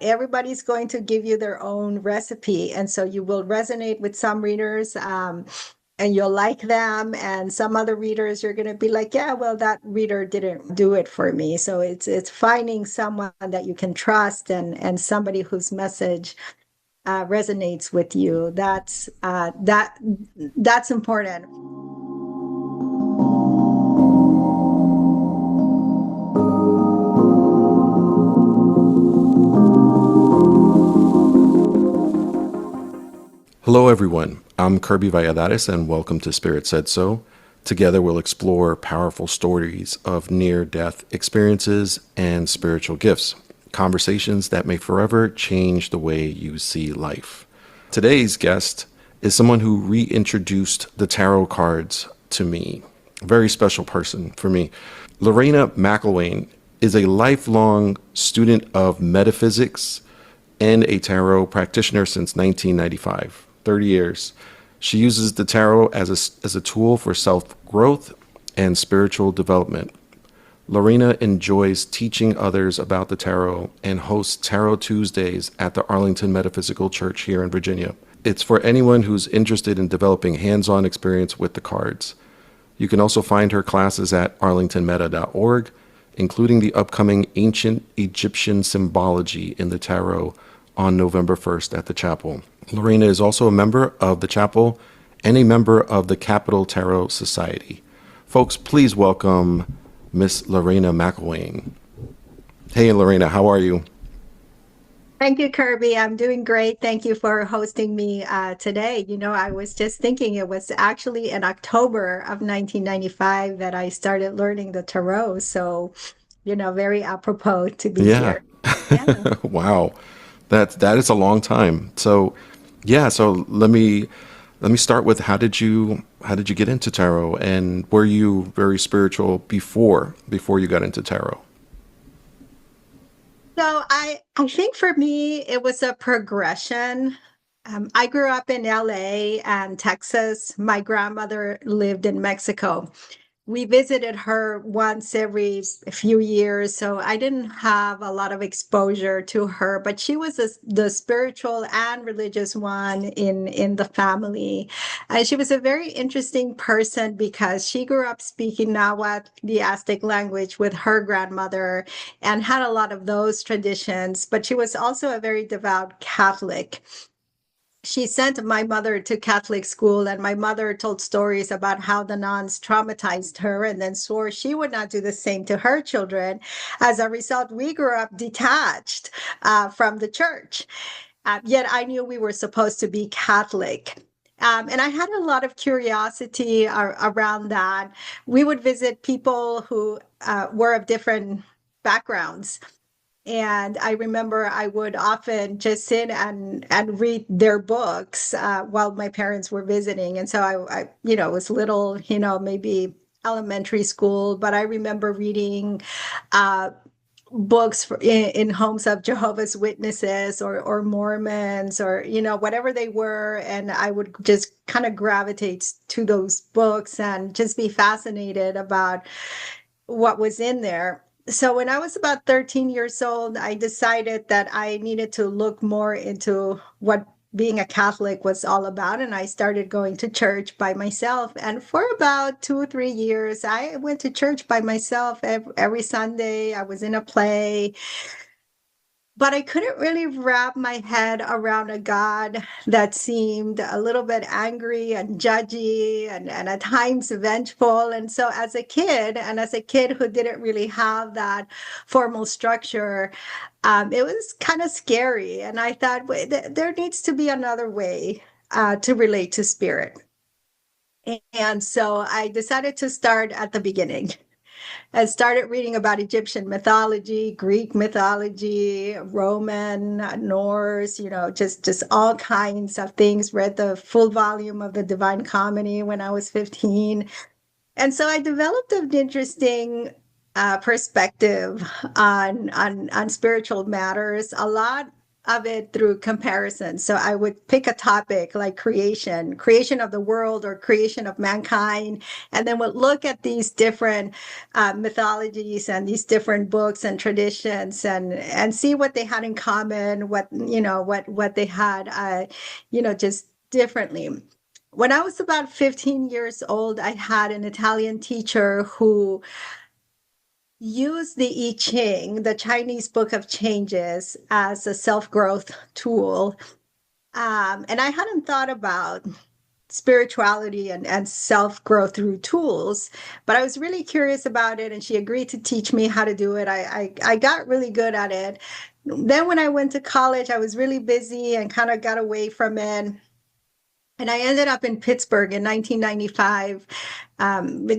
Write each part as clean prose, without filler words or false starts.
everybody's going to give you their own recipe. And so you will resonate with some readers, and you'll like them. And some other readers, you're going to be like, yeah, well, that reader didn't do it for me. So it's finding someone that you can trust, and somebody whose message resonates with you. That's important. Hello, everyone. I'm Kirby Valladares, and welcome to Spirit Said So. Together, we'll explore powerful stories of near-death experiences and spiritual gifts, conversations that may forever change the way you see life. Today's guest is someone who reintroduced the tarot cards to me. A very special person for me. Lorena McElwain is a lifelong student of metaphysics and a tarot practitioner since 1995. 30 years. She uses the tarot as a tool for self-growth and spiritual development. Lorena enjoys teaching others about the tarot and hosts Tarot Tuesdays at the Arlington Metaphysical Church here in Virginia. It's for anyone who's interested in developing hands-on experience with the cards. You can also find her classes at arlingtonmeta.org, including the upcoming Ancient Egyptian Symbology in the Tarot on November 1st at the chapel. Lorena is also a member of the chapel and a member of the Capital Tarot Society. Folks, please welcome Miss Lorena McElwain. Hey, Lorena, how are you? Thank you, Kirby. I'm doing great. Thank you for hosting me today. I was just thinking it was actually in October of 1995 that I started learning the tarot. So, very apropos to be Yeah. here. Yeah. Wow. That is a long time. So, yeah, so let me start with how did you get into tarot, and were you very spiritual before you got into tarot? So I think for me, it was a progression. I grew up in LA and Texas. My grandmother lived in Mexico. We visited her once every few years, so I didn't have a lot of exposure to her, but she was the spiritual and religious one in the family. And she was a very interesting person because she grew up speaking Nahuatl, the Aztec language, with her grandmother and had a lot of those traditions, but she was also a very devout Catholic. She sent my mother to Catholic school, and my mother told stories about how the nuns traumatized her and then swore she would not do the same to her children. As a result, we grew up detached from the church. Yet I knew we were supposed to be Catholic. And I had a lot of curiosity around that. We would visit people who were of different backgrounds, and I remember I would often just sit and read their books while my parents were visiting. And so I was little, maybe elementary school, but I remember reading uh, books in homes of Jehovah's Witnesses or Mormons, or whatever they were, and I would just kind of gravitate to those books and just be fascinated about what was in there. So when I was about 13 years old, I decided that I needed to look more into what being a Catholic was all about. And I started going to church by myself. And for about 2 or 3 years, I went to church by myself every Sunday. I was in a play, but I couldn't really wrap my head around a God that seemed a little bit angry and judgy, and at times vengeful. And so, as a kid who didn't really have that formal structure, it was kind of scary. And I thought, wait, there needs to be another way to relate to spirit. And so I decided to start at the beginning. I started reading about Egyptian mythology, Greek mythology, Roman, Norse, just all kinds of things. Read the full volume of the Divine Comedy when I was 15. And so I developed an interesting perspective on spiritual matters. A lot of it through comparison. So I would pick a topic like creation of the world or creation of mankind, and then would look at these different mythologies and these different books and traditions, and see what they had in common, what they had, just differently. When I was about 15 years old, I had an Italian teacher who used the I Ching, the Chinese Book of Changes, as a self-growth tool. And I hadn't thought about spirituality and self-growth through tools, but I was really curious about it, and she agreed to teach me how to do it. I got really good at it. Then when I went to college, I was really busy and kind of got away from it. And I ended up in Pittsburgh in 1995.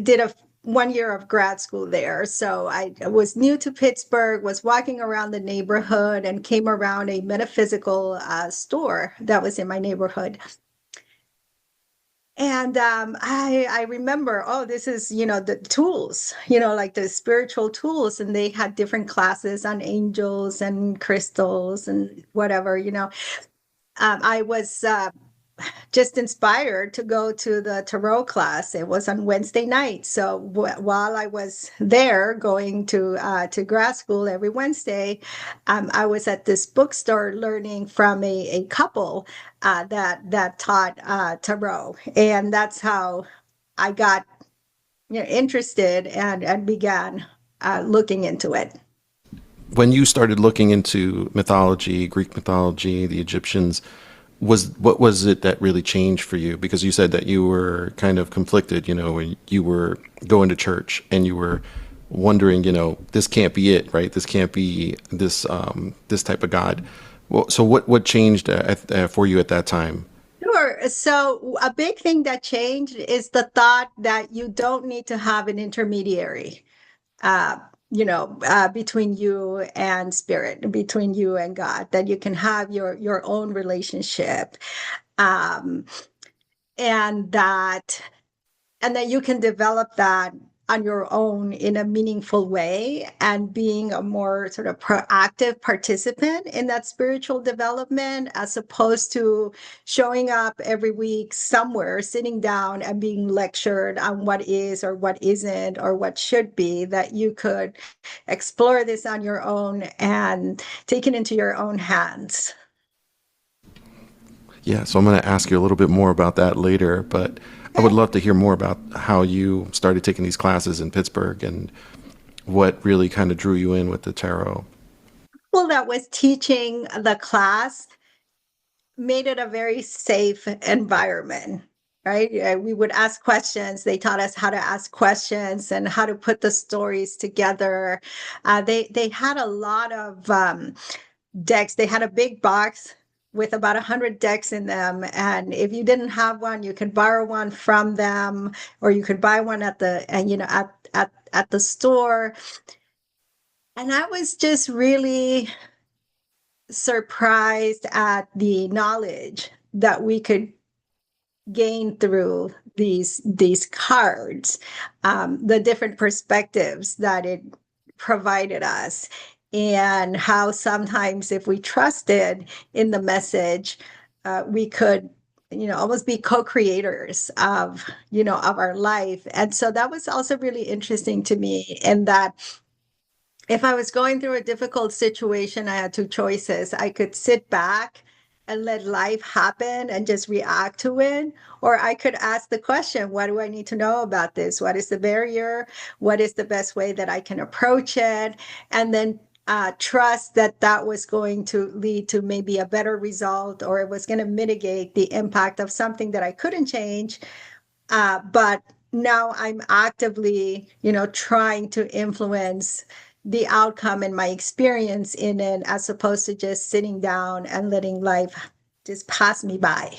Did a 1 year of grad school there. So I was new to Pittsburgh, was walking around the neighborhood, and came around a metaphysical store that was in my neighborhood. And I remember, oh, this is, the tools, like the spiritual tools. And they had different classes on angels and crystals and whatever. I was just inspired to go to the tarot class. It was on Wednesday night. So while I was there going to grad school every Wednesday, I was at this bookstore learning from a couple that taught tarot, and that's how I got interested and began looking into it. When you started looking into mythology, Greek mythology, the Egyptians, what was it that really changed for you? Because you said that you were kind of conflicted, when you were going to church and you were wondering, this can't be it, right? This can't be this type of God. Well, so what changed for you at that time? Sure. So a big thing that changed is the thought that you don't need to have an intermediary, between you and spirit, between you and God, that you can have your own relationship, um, and that and that you can develop that on your own in a meaningful way, and being a more sort of proactive participant in that spiritual development, as opposed to showing up every week somewhere, sitting down and being lectured on what is or what isn't or what should be, that you could explore this on your own and take it into your own hands. Yeah, so I'm going to ask you a little bit more about that later, but I would love to hear more about how you started taking these classes in Pittsburgh and what really kind of drew you in with the tarot. Well, that was teaching the class made it a very safe environment, right? We would ask questions. They taught us how to ask questions and how to put the stories together. They had a lot of decks. They had a big box with about 100 decks in them, and if you didn't have one, you could borrow one from them, or you could buy one at the store. And I was just really surprised at the knowledge that we could gain through these cards, the different perspectives that it provided us, and how sometimes if we trusted in the message, we could almost be co-creators of our life. And so that was also really interesting to me, in that if I was going through a difficult situation, I had two choices. I could sit back and let life happen and just react to it, or I could ask the question, what do I need to know about this? What is the barrier? What is the best way that I can approach it? And then trust that that was going to lead to maybe a better result, or it was going to mitigate the impact of something that I couldn't change. But now I'm actively, trying to influence the outcome and my experience in it, as opposed to just sitting down and letting life just pass me by.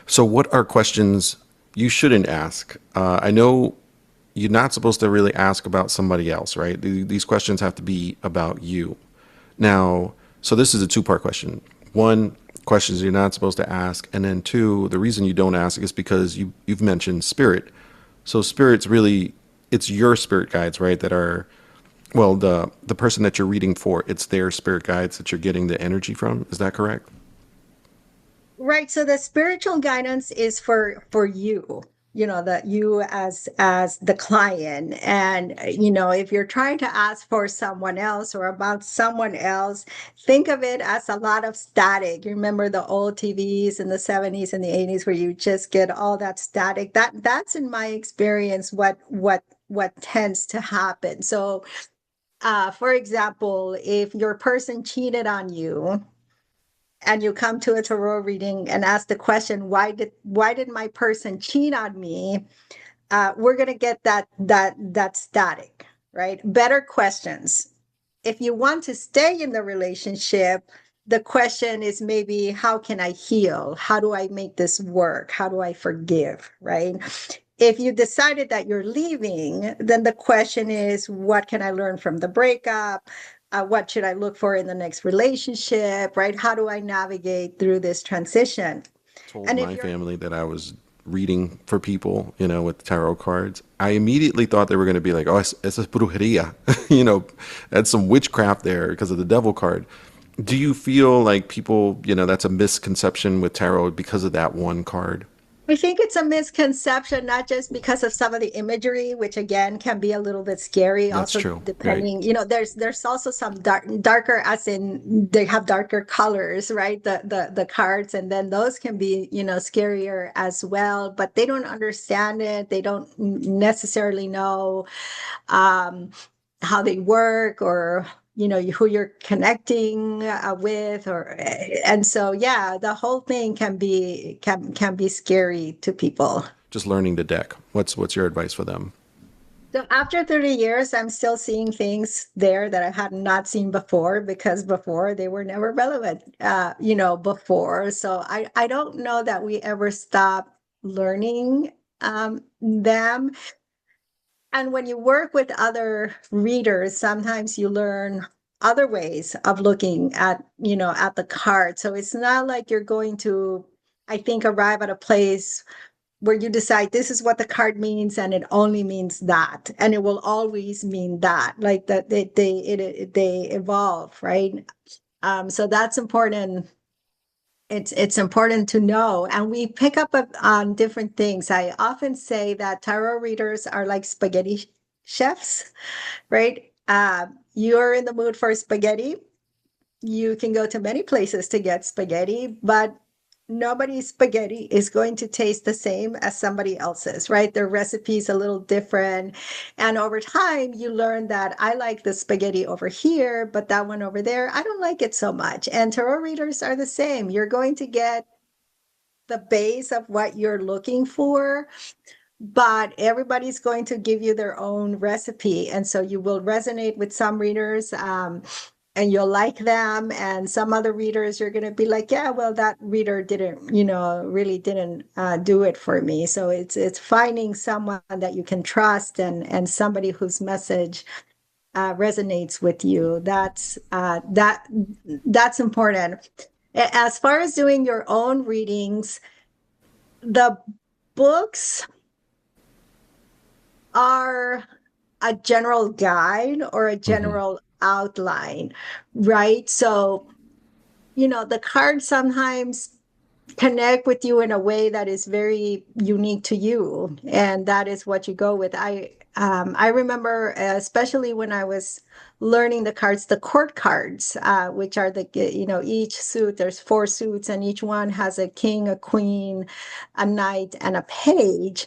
So, what are questions you shouldn't ask? I know you're not supposed to really ask about somebody else, right? These questions have to be about you. Now, so this is a two-part question. One, questions you're not supposed to ask, and then two, the reason you don't ask is because you've mentioned spirit. So, spirits really, it's your spirit guides, right, that are Well, the person that you're reading for, it's their spirit guides that you're getting the energy from. Is that correct? Right. So the spiritual guidance is for you, that you as the client. And if you're trying to ask for someone else or about someone else, think of it as a lot of static. You remember the old TVs in the 70s and the 80s where you just get all that static. That's in my experience what tends to happen. So for example, if your person cheated on you, and you come to a tarot reading and ask the question, why did my person cheat on me? We're going to get that static, right? Better questions. If you want to stay in the relationship, the question is maybe, how can I heal? How do I make this work? How do I forgive, right? If you decided that you're leaving, then the question is, what can I learn from the breakup? What should I look for in the next relationship, right? How do I navigate through this transition? Told And if my you're family that I was reading for people, with tarot cards. I immediately thought they were going to be like, "Oh, it's brujeria," that's some witchcraft there because of the devil card. Do you feel like people, that's a misconception with tarot because of that one card? I think it's a misconception, not just because of some of the imagery, which again can be a little bit scary. That's Also, true, right? depending, there's also some darker, as in they have darker colors, right? The cards, and then those can be, scarier as well. But they don't understand it. They don't necessarily know um, how they work, or who you're connecting with, or and so yeah, the whole thing can be scary to people. Just learning the deck. What's your advice for them? So after 30 years, I'm still seeing things there that I had not seen before, because before they were never relevant, before. So I don't know that we ever stop learning them. And when you work with other readers, sometimes you learn other ways of looking at the card. So it's not like you're going to, I think, arrive at a place where you decide this is what the card means and it only means that, and it will always mean that. Like that they evolve, right? So that's important. It's important to know, and we pick up on different things. I often say that tarot readers are like spaghetti chefs, right? You're in the mood for spaghetti. You can go to many places to get spaghetti, but nobody's spaghetti is going to taste the same as somebody else's, right? Their recipe's a little different. And over time, you learn that I like the spaghetti over here, but that one over there, I don't like it so much. And tarot readers are the same. You're going to get the base of what you're looking for, but everybody's going to give you their own recipe. And so you will resonate with some readers, and you'll like them. And some other readers, you're going to be like, yeah, well, that reader didn't, really didn't do it for me. So it's finding someone that you can trust, and somebody whose message resonates with you. That's important. As far as doing your own readings, the books are a general guide or a Hmm. general outline, right? So, the cards sometimes connect with you in a way that is very unique to you, and that is what you go with. I remember, especially when I was learning the cards, the court cards, which are each suit, there's four suits, and each one has a king, a queen, a knight, and a page.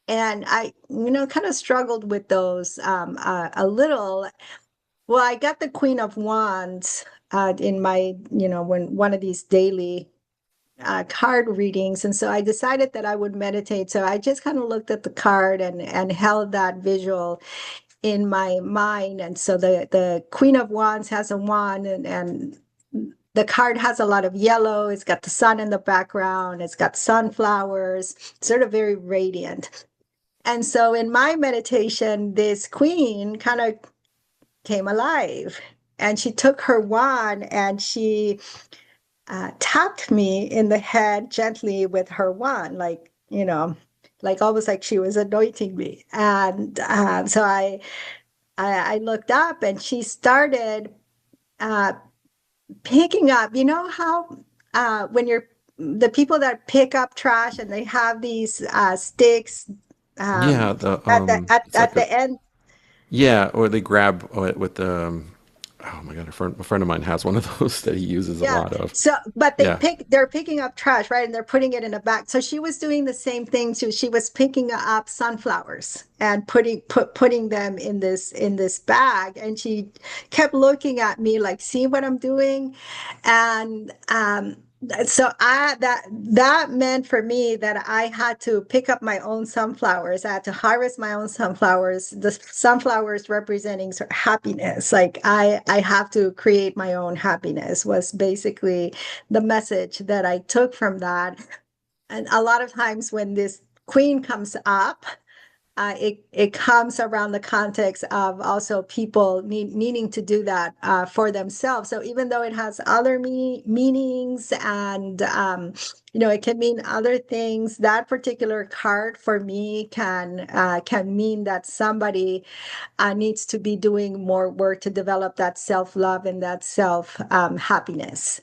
And I, kind of struggled with those a little. Well, I got the Queen of Wands in my, when one of these daily card readings. And so I decided that I would meditate. So I just kind of looked at the card and held that visual in my mind. And so the Queen of Wands has a wand, and the card has a lot of yellow. It's got the sun in the background. It's got sunflowers, sort of very radiant. And so in my meditation, this queen kind of came alive, and she took her wand and she tapped me in the head gently with her wand, like almost like she was anointing me. And so I looked up and she started uh, picking up, you know how when you're the people that pick up trash and they have these sticks Yeah, it's at like a the end. yeah, or they grab with the oh my God, a friend of mine has one of those that he uses a Yeah. lot of. So, but Yeah. they're picking up trash, right? And they're putting it in a bag. So she was doing the same thing too. She was picking up sunflowers and putting them in this bag. And she kept looking at me like, see what I'm doing? And so that meant for me that I had to pick up my own sunflowers. I had to harvest my own sunflowers. The sunflowers representing sort of happiness. Like I have to create my own happiness was basically the message that I took from that. And a lot of times when this queen comes up, it comes around the context of also people needing to do that for themselves. So even though it has other meanings and it can mean other things, that particular card for me can mean that somebody needs to be doing more work to develop that self love and that self happiness.